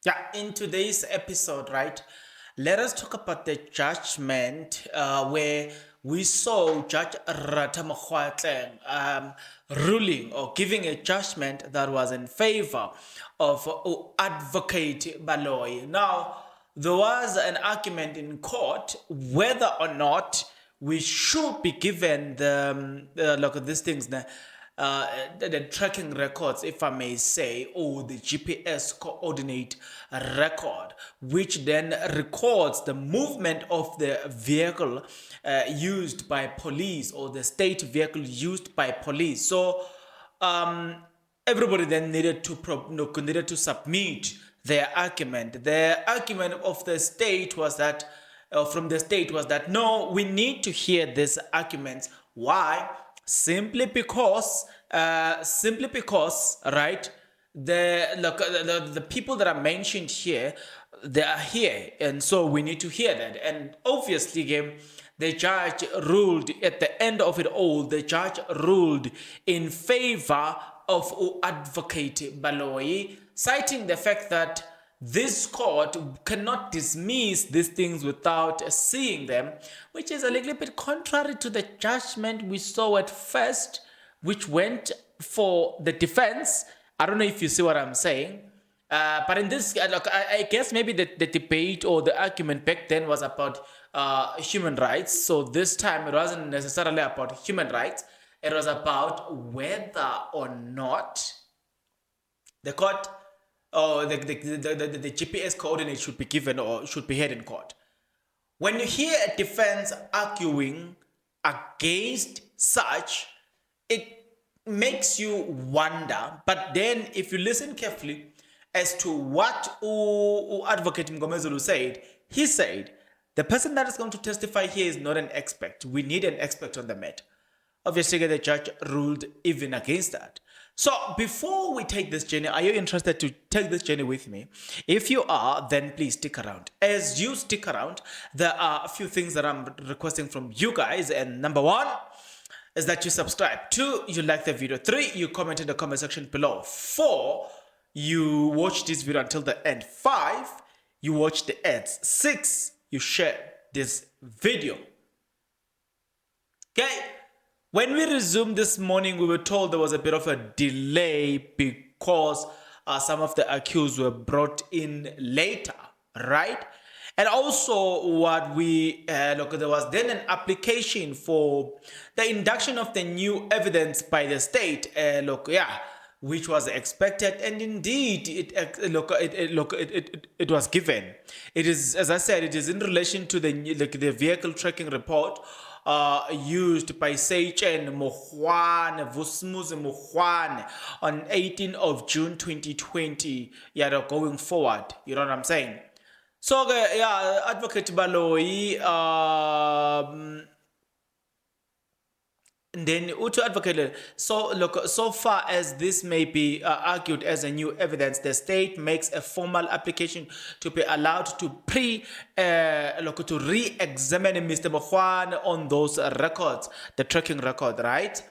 Yeah, in today's episode, right, let us talk about the judgment where we saw Judge Ratha ruling or giving a judgment that was in favor of Advocate Baloy. Now, there was an argument in court whether or not we should be given look at these things now, the tracking records, if I may say, or the GPS coordinate record, which then records the movement of the vehicle used by police or the state vehicle used by police. So everybody then needed to submit their argument. The argument of the state was that, from the state was that no, we need to hear these arguments. Why? Simply because, right? The people that are mentioned here, they are here, and so we need to hear that. And obviously, the judge ruled at the end of it all. The judge ruled in favor of Advocate Baloyi, citing the fact that this court cannot dismiss these things without seeing them, which is a little bit contrary to the judgment we saw at first, which went for the defense. I don't know if you see what I'm saying. But in this, look, I guess maybe the debate or the argument back then was about human rights. So this time it wasn't necessarily about human rights. It was about whether or not the court or the GPS coordinates should be given or should be heard in court. When you hear a defense arguing against such, it makes you wonder. But then if you listen carefully as to what Advocate Mgomezulu said, he said, the person that is going to testify here is not an expert. We need an expert on the matter. Obviously, the judge ruled even against that. So before we take this journey, are you interested to take this journey with me? If you are, then please stick around. As you stick around, there are a few things that I'm requesting from you guys. And number one is that you subscribe. 2, you like the video. 3, you comment in the comment section below. 4, you watch this video until the end. 5, you watch the ads. 6, you share this video. Okay? When we resumed this morning, we were told there was a bit of a delay because some of the accused were brought in later, right? And also what there was then an application for the induction of the new evidence by the state, which was expected, and indeed it was given. It is, as I said, it is in relation to the vehicle tracking report used by Seichen Mohwane, Vusmuze Mohwane on 18th of June 2020. Going forward, you know what I'm saying? So, Advocate Baloyi, then to advocate. So look, so far as this may be argued as a new evidence, the state makes a formal application to be allowed to re-examine Mr. Mohwane on those records, the tracking record, right?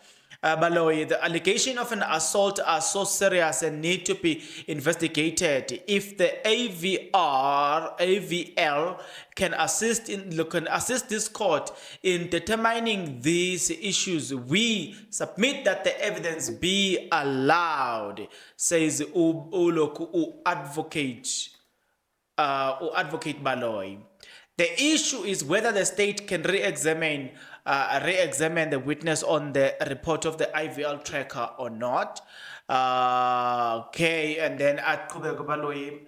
Baloyi, the allegation of an assault are so serious and need to be investigated. If the AVL can assist this court in determining these issues, we submit that the evidence be allowed, says Advocate Baloyi. The issue is whether the state can re-examine the witness on the report of the IVL tracker or not. Okay, and then at Baloyi,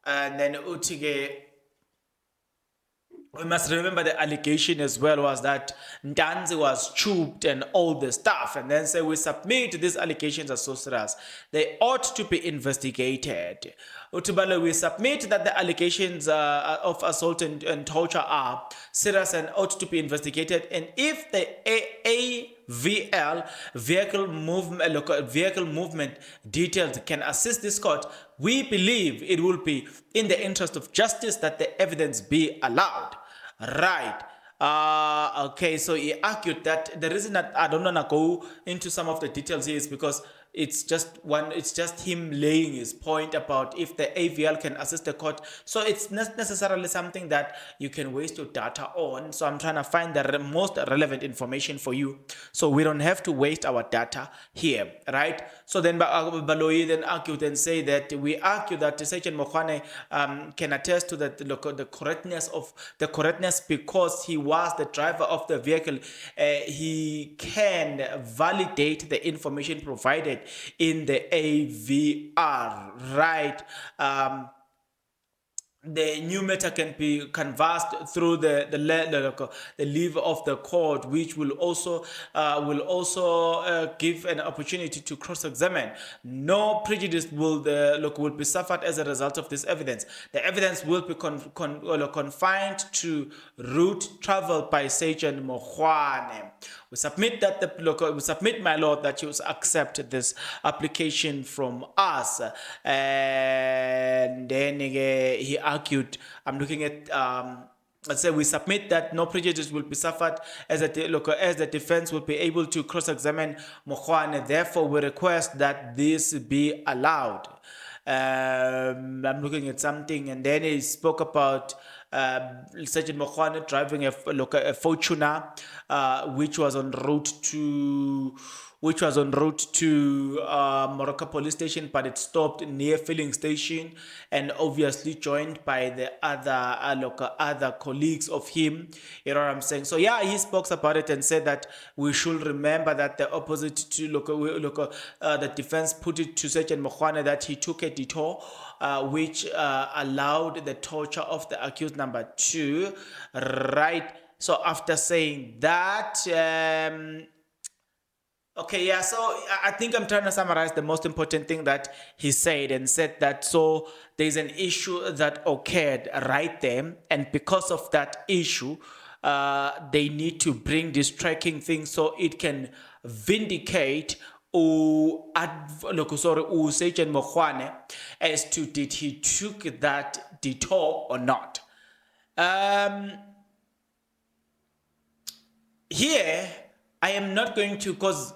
and then Utige. We must remember the allegation as well was that Ntanzi was choked and all the stuff, and then say we submit these allegations as so serious. They ought to be investigated. Utubalo, we submit that the allegations of assault and torture are serious and ought to be investigated. And if the AVL vehicle movement details can assist this court, we believe it will be in the interest of justice that the evidence be allowed. Right. Okay, so he argued that the reason that I don't want to go into some of the details here is because it's just him laying his point about if the AVL can assist the court. So it's not necessarily something that you can waste your data on. So I'm trying to find the most relevant information for you, so we don't have to waste our data here, right? So then Baloyi then argued and say that we argue that Sergeant Mokwane can attest to that the correctness because he was the driver of the vehicle. He can validate the information provided in the AVR, right? The new matter can be canvassed through the lever of the court, which will also give an opportunity to cross-examine. No prejudice will be suffered as a result of this evidence. The evidence will be confined to route traveled by Sergeant Mokwane. We submit my lord, that you accept this application from us. And then he argued, I'm looking at let's say we submit that no prejudice will be suffered as the defense will be able to cross-examine Mokwane. Therefore, we request that this be allowed. I'm looking at something, and then he spoke about Sergeant Mokwane driving a Fortuner, which was en route to Morocco police station, but it stopped near filling station, and obviously joined by the other colleagues of him. You know what I'm saying? So yeah, he spoke about it and said that we should remember that the opposite to the defense put it to Sergeant Mokwane that he took a detour, which allowed the torture of the accused number 2, right? So after saying that, okay, yeah, so I think I'm trying to summarize the most important thing that he said, and said that so there's an issue that occurred right there, and because of that issue, they need to bring this tracking thing so it can vindicate Sergeant Mokwane as to did he took that detour or not. Here, I am not going to, because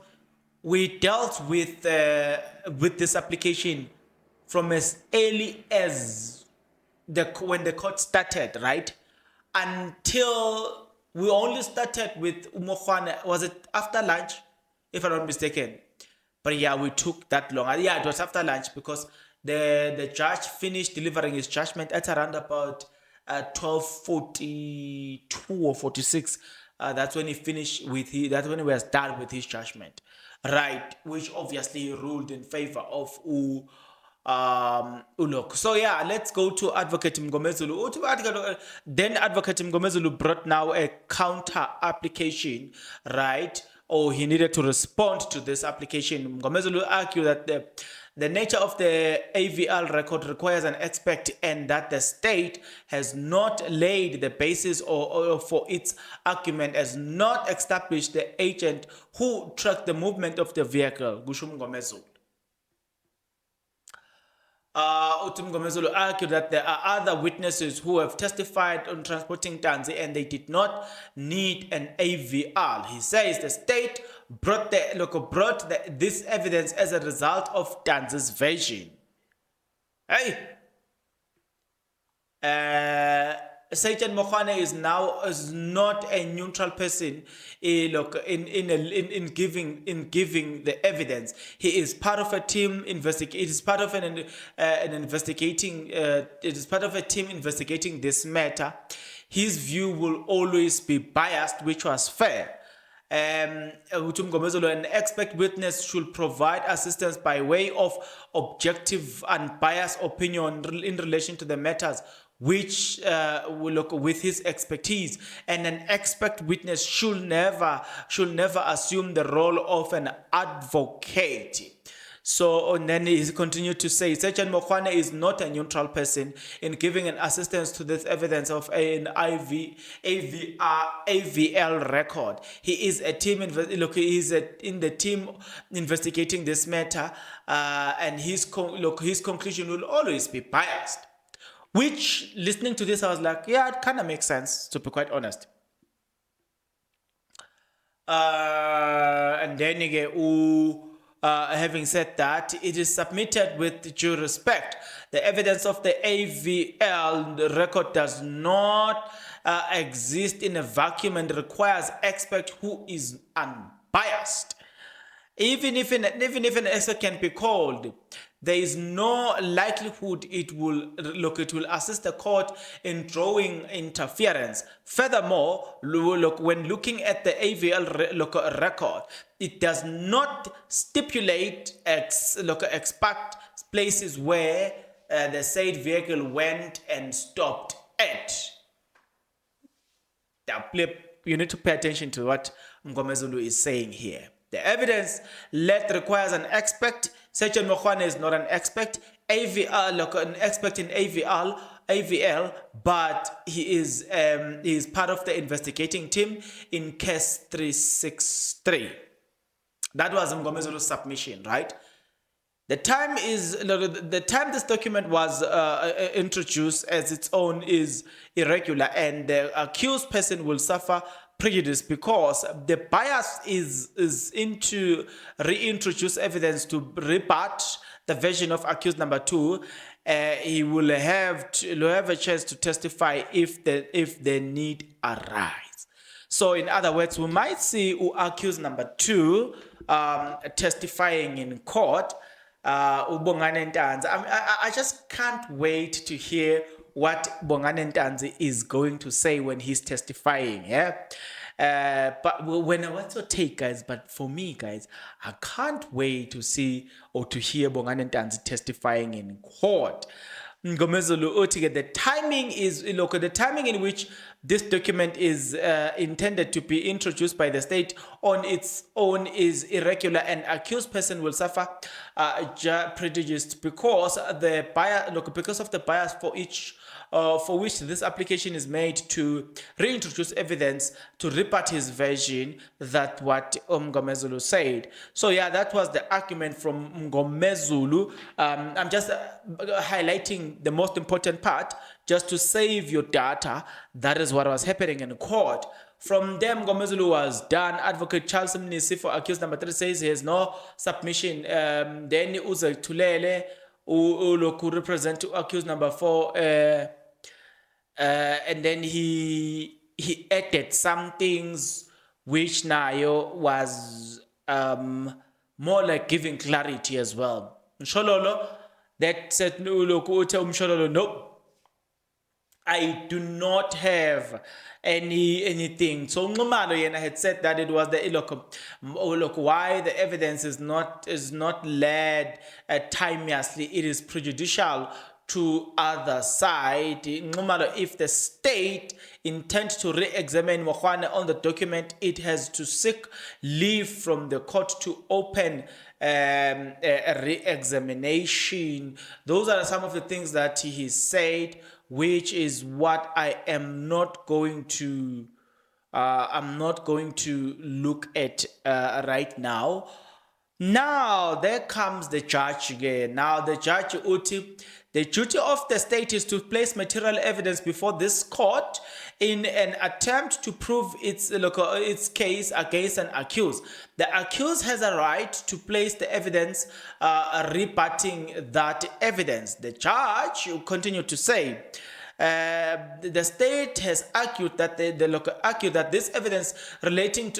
we dealt with this application from as early as when the court started, right? Until we only started with Mokwane, was it after lunch, if I'm not mistaken? But yeah, we took that long. Yeah, it was after lunch, because the judge finished delivering his judgment at around about 12:42 or 46. That's when he finished with that's when he was done with his judgment, right? Which obviously ruled in favor of Ulok. So yeah, let's go to Advocate Mgomezulu. Then Advocate Mgomezulu brought now a counter application, right? Or he needed to respond to this application. Mgomezulu argued that the nature of the AVL record requires an expert, and that the state has not laid the basis or for its argument, has not established the agent who tracked the movement of the vehicle. Gushu Mgomezulu. Mgomezulu argued that there are other witnesses who have testified on transporting Ntanzi, and they did not need an AVL. He says the state brought this evidence as a result of Ntanzi's version. Hey, Sergeant Mokwane is not a neutral person in giving the evidence. He is part of a team It is part of an investigating. It is part of a team investigating this matter. His view will always be biased, which was fair. An expert witness should provide assistance by way of objective and biased opinion in relation to the matters which will look with his expertise, and an expert witness should never assume the role of an advocate. So, and then he continued to say, Sergeant Mokwane is not a neutral person in giving an assistance to this evidence of an AVL record. He is a team in the team investigating this matter, and his conclusion will always be biased. Which, listening to this, I was like, yeah, it kind of makes sense, to be quite honest. And then again, having said that, it is submitted with due respect. The evidence of the AVL record does not exist in a vacuum and requires expert who is unbiased. Even if an expert can be called, there is no likelihood it will assist the court in drawing interference. Furthermore, when looking at the AVL record, it does not stipulate expect places where the said vehicle went and stopped at. You need to pay attention to what Mngomezulu is saying here. The evidence requires an expert. Sergeant Mokwane is not an expert. An expert in AVL, but he is part of the investigating team in case 363. That was Mngomezulu's submission, right? The time this document was introduced as its own is irregular, and the accused person will suffer prejudice because the bias is into reintroduce evidence to rebut the version of accused number 2. He will have a chance to testify if the need arise. So in other words, we might see accused number 2 testifying in court. Ubongane Ntanzi. I just can't wait to hear what Bongane Ntanzi is going to say when he's testifying. Yeah. But what's your take, guys? But for me, guys, I can't wait to see or to hear Bongane Ntanzi testifying in court. The timing is the timing in which this document is intended to be introduced by the state on its own is irregular, and accused person will suffer prejudice because of the bias for which this application is made to reintroduce evidence to rebut his version that what Mngomezulu said. So yeah, that was the argument from Mngomezulu. I'm just highlighting the most important part just to save your data. That is what was happening in court. From there, Mngomezulu was done. Advocate Charles Mnisi for accused number 3 says he has no submission. Then Uze Tulele, who represent accused number 4, and then he added some things which Nayo was more like giving clarity as well. Mshololo, that said, no, I do not have anything. So Ngumalo had said that it was the why the evidence is not led timeously. It is prejudicial to other side. If the state intends to re-examine Mokwane on the document, it has to seek leave from the court to open a re-examination. Those are some of the things that he said, which is what I am not going to look at right now. Now there comes the judge again. Now the judge Uti, the duty of the state is to place material evidence before this court in an attempt to prove its case against an accused. The accused has a right to place the evidence rebutting that evidence. The judge will continue to say, the state has argued that that this evidence relating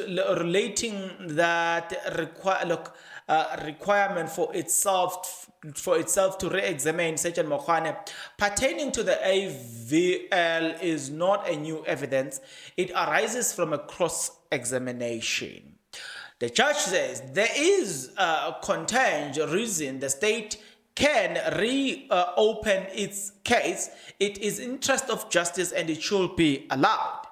that requirement for itself to re-examine Sergeant Mokwane pertaining to the AVL is not a new evidence. It arises from a cross-examination. The judge says there is a contingent reason the state can reopen its case. It is interest of justice and it should be allowed.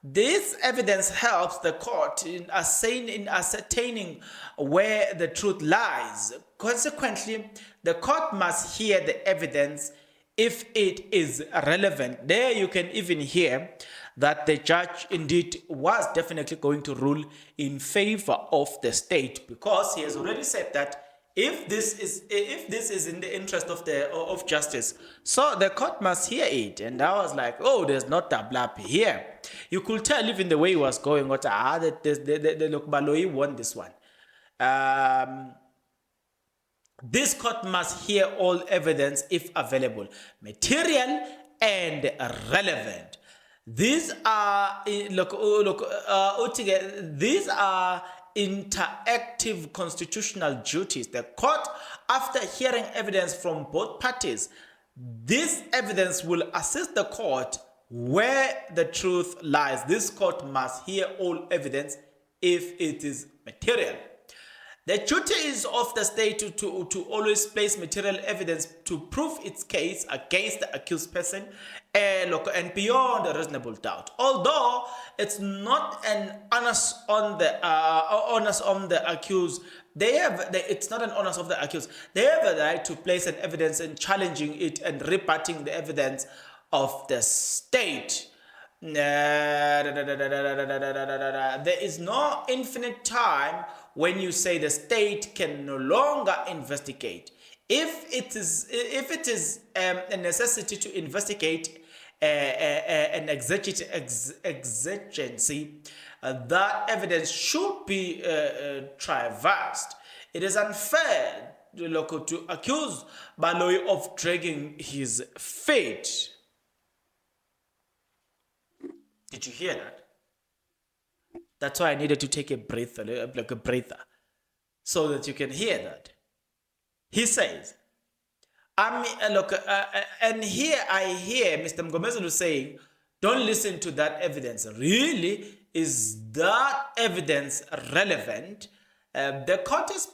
This evidence helps the court in ascertaining where the truth lies. Consequently, the court must hear the evidence if it is relevant. There you can even hear that the judge indeed was definitely going to rule in favor of the state, because he has already said that if this is in the interest of justice, so the court must hear it. And I was like, oh, there's not a blab here. You could tell even the way he was going, the Baloyi won this one. This court must hear all evidence if available, material and relevant. These are these are interactive constitutional duties. The court, after hearing evidence from both parties, this evidence will assist the court where the truth lies. This court must hear all evidence if it is material. The duty is of the state to always place material evidence to prove its case against the accused person and beyond a reasonable doubt. Although it's not an onus on the accused, it's not an onus of the accused. They have a right to place an evidence and challenging it and rebutting the evidence of the state. There is no infinite time when you say the state can no longer investigate. If it is a necessity to investigate an exigency, that evidence should be traversed. It is unfair to accuse Baloyi of dragging his feet. Did you hear that? That's why I needed to take a breather, like a breather, so that you can hear that. He says, and here I hear Mr. Mgomezulu saying, don't listen to that evidence. Really, is that evidence relevant? The court is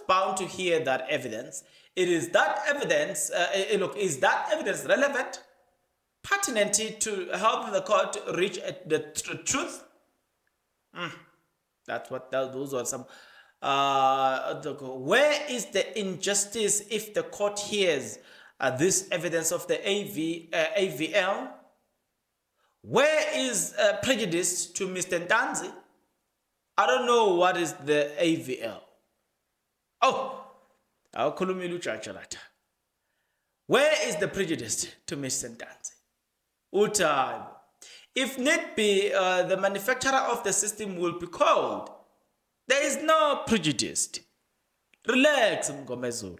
bound to hear that evidence. Is that evidence relevant? Pertinent to help the court reach the truth? That's what those are some. Where is the injustice if the court hears this evidence of the AVL? Where is prejudice to Mr. Ntanzi? I don't know what is the AVL. Oh, I'll call you Ratha. Where is the prejudice to Mr. Ntanzi? Uta. If need be, the manufacturer of the system will be called. There is no prejudice. Relax, Mgomezulu.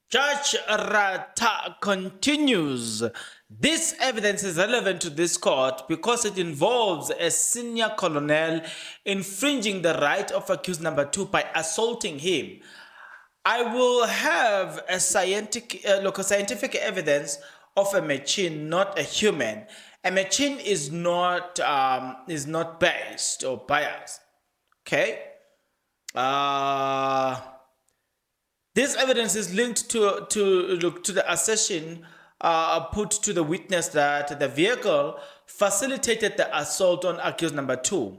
Judge Ratha continues. This evidence is relevant to this court because it involves a senior colonel infringing the right of accused number 2 by assaulting him. I will have a scientific evidence of a machine, not a human. A machine is not based or biased. Okay. This evidence is linked to the assertion put to the witness that the vehicle facilitated the assault on accused number 2.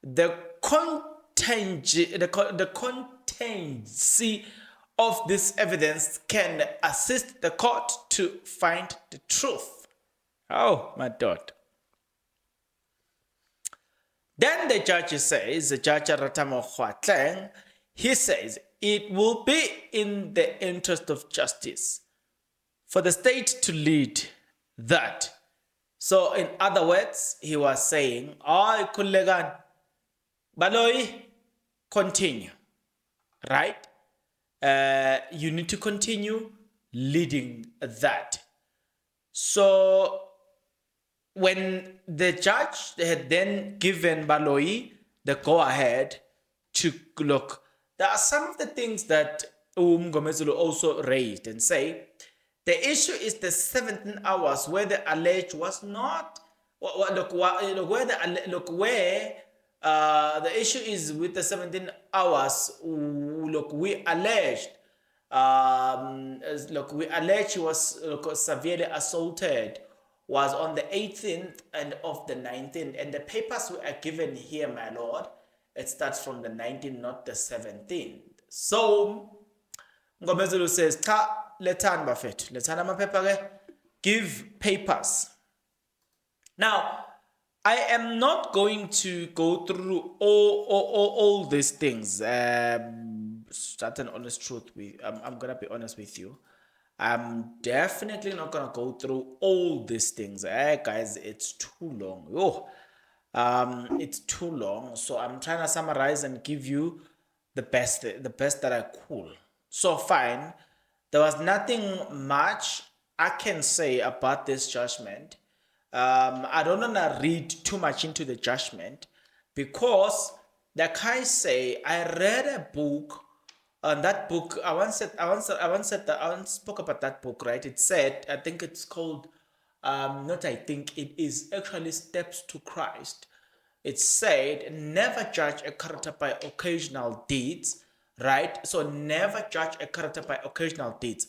The contingency of this evidence can assist the court to find the truth. Oh, my God. Then the judge says, Judge Ratha, he says, it will be in the interest of justice for the state to lead that. So, in other words, he was saying, "I Kullegan, Baloyi, continue." Right? You need to continue leading that. So, when the judge had then given Baloyi the go-ahead to look, there are some of the things that Mgomezulu also raised and say, the issue is the 17 hours where the alleged was not, the issue is with the 17 hours, we alleged he was severely assaulted was on the 18th and of the 19th, and the papers we are given here, my lord, it starts from the 19th, not the 17th. So Mgomezulu says, letani bafethu, letani amaphepha ke, give papers. Now, I am not going to go through all these things. That's an honest truth. I'm gonna be honest with you. I'm definitely not gonna go through all these things. Guys, it's too long. It's too long. So I'm trying to summarize and give you the best that I could. So fine, there was nothing much I can say about this judgment. I don't wanna read too much into the judgment because, like I say, I read a book. And that book, I once spoke about that book, right? It said, I think it's called, not I think, it is actually Steps to Christ. It said, never judge a character by occasional deeds, right? So never judge a character by occasional deeds.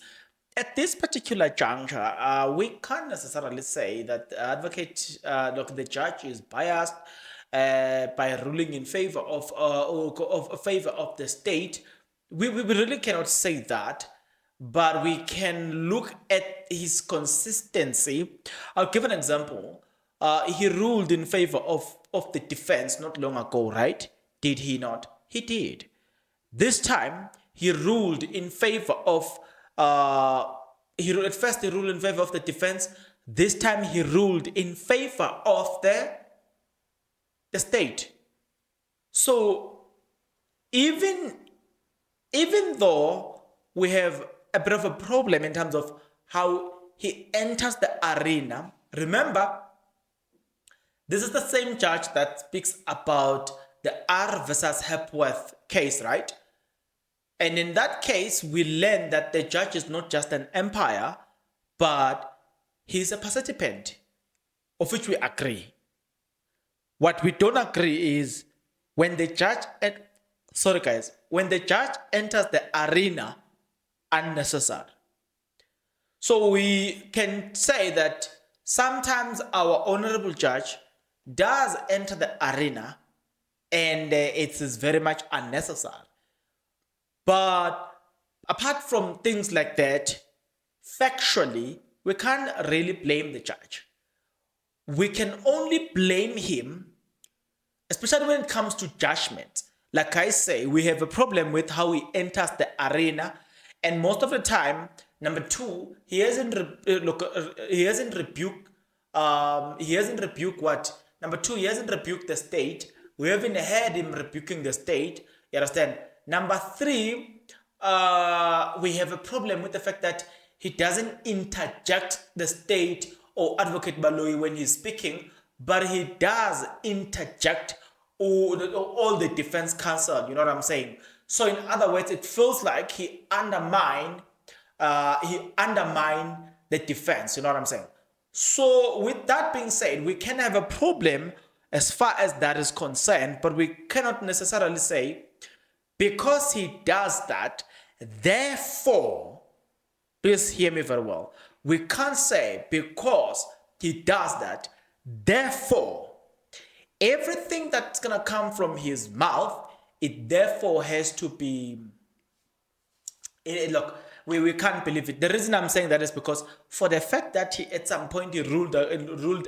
At this particular juncture, we can't necessarily say that the advocate, look, the judge is biased by ruling in favor of favor of the state. We really cannot say that, but we can look at his consistency. I'll give an example. He ruled in favor of the defense not long ago, right? Did he not? He did. This time, he ruled in favor of, at first he ruled in favor of the defense. This time he ruled in favor of the state. So even though we have a bit of a problem in terms of how he enters the arena, remember, this is the same judge that speaks about the R versus Hepworth case, right? And in that case, we learn that the judge is not just an umpire, but he's a participant, of which we agree. What we don't agree is when the judge, when the judge enters the arena unnecessary. So we can say that sometimes our honorable judge does enter the arena and it is very much unnecessary. But apart from things like that, factually, we can't really blame the judge. We can only blame him, especially when it comes to judgment. Like I say, we have a problem with how he enters the arena, and most of the time, number two, he hasn't rebuked. He hasn't rebuked what? Number two, he hasn't rebuked the state. We haven't heard him rebuking the state. You understand? Number three, we have a problem with the fact that he doesn't interject the state or Advocate Baloyi when he's speaking, but he does interject all the defense counsel. You know what I'm saying? So in other words, it feels like he undermined the defense. You know what I'm saying? So with that being said, we can have a problem as far as that is concerned, but we cannot necessarily say because he does that, therefore, please hear me very well. We can't say because he does that, therefore, everything that's going to come from his mouth, it therefore has to be. Look, we can't believe it. The reason I'm saying that is because for the fact that he at some point he ruled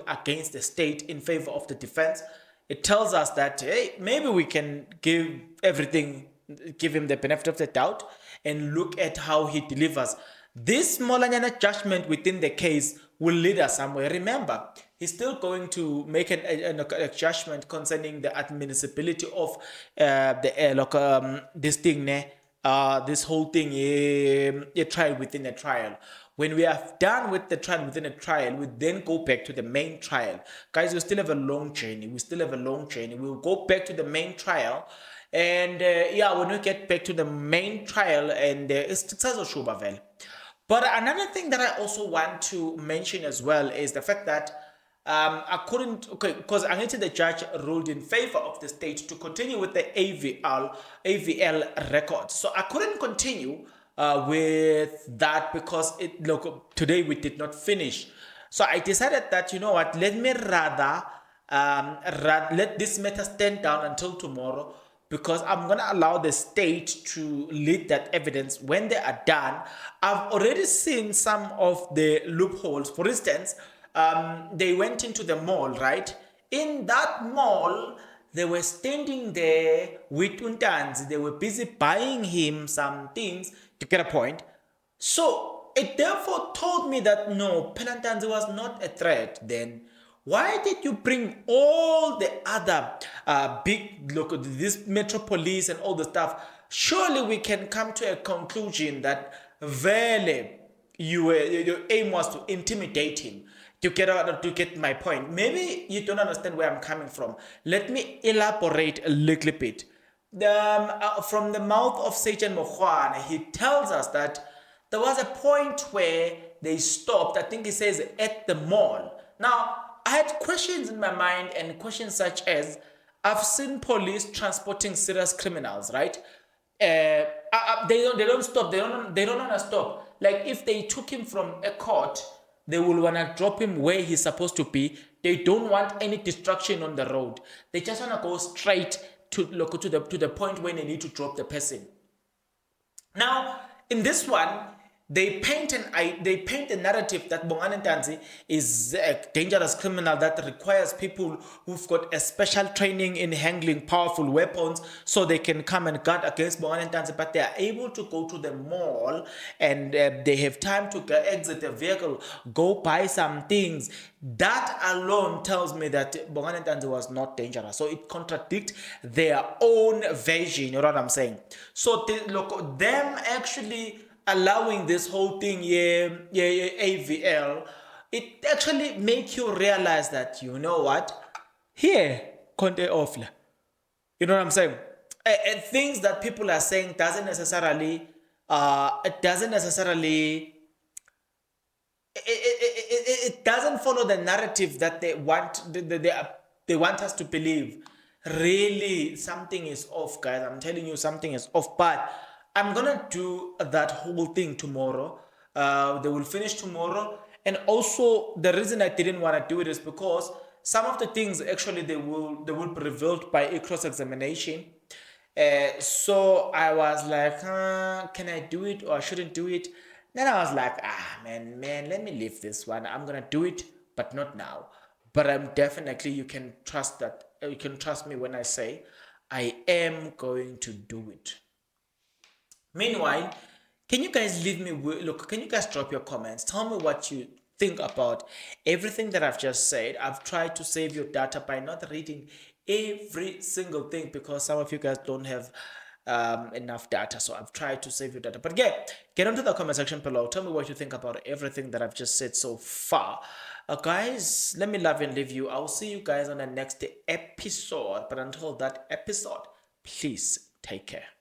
against the state in favor of the defense, it tells us that, hey, maybe we can give him the benefit of the doubt and look at how he delivers. This Molanyana judgment within the case will lead us somewhere. Remember, he's still going to make a judgment concerning the admissibility of this thing, this whole thing, a trial within a trial. When we are done with the trial within a trial, we then go back to the main trial. Guys, we still have a long journey. We'll go back to the main trial. And when we get back to the main trial, and it's Shubavel. But another thing that I also want to mention as well is the fact that because the judge ruled in favor of the state to continue with the AVL record. So I couldn't continue with that because today we did not finish. So I decided that, you know what, let me rather let this matter stand down until tomorrow, because I'm going to allow the state to lead that evidence. When they are done, I've already seen some of the loopholes. For instance, they went into the mall, right? In that mall, they were standing there with Ntanzi. They were busy buying him some things to get a point. So it therefore told me that no, Ntanzi was not a threat then. Why did you bring all the other this Metro Police and all the stuff? surely we can come to a conclusion that really your aim was to intimidate him. To get my point. Maybe you don't understand where I'm coming from. Let me elaborate a little bit. From the mouth of Satan Mokhwane, he tells us that there was a point where they stopped. I think he says at the mall. Now, I had questions in my mind, and questions such as, I've seen police transporting serious criminals, right? They don't stop. They don't wanna stop. Like if they took him from a court, they will wanna drop him where he's supposed to be. They don't want any distraction on the road. They just wanna go straight to the point where they need to drop the person. Now, in this one, they paint a narrative that Bongani Ntanzi is a dangerous criminal that requires people who've got a special training in handling powerful weapons so they can come and guard against Bongani Ntanzi, but they are able to go to the mall and they have time to exit the vehicle, go buy some things. That alone tells me that Bongani Ntanzi was not dangerous. So it contradicts their own version, you know what I'm saying? So them actually allowing this whole thing, AVL, it actually make you realize that, you know what, here, Conte Ofla. You know what I'm saying? Things that people are saying it doesn't follow the narrative that they want us to believe. Really, something is off, guys. I'm telling you, something is off. But I'm gonna do that whole thing tomorrow. They will finish tomorrow. And also, the reason I didn't want to do it is because some of the things actually they will be revealed by a cross examination. So I was like, can I do it or I shouldn't do it? Then I was like, man, let me leave this one. I'm gonna do it, but not now. But I'm definitely, you can trust me when I say I am going to do it. Meanwhile, can you guys can you guys drop your comments? Tell me what you think about everything that I've just said. I've tried to save your data by not reading every single thing because some of you guys don't have enough data. So I've tried to save your data. But yeah, get onto the comment section below. Tell me what you think about everything that I've just said so far. Guys, let me love and leave you. I'll see you guys on the next episode. But until that episode, please take care.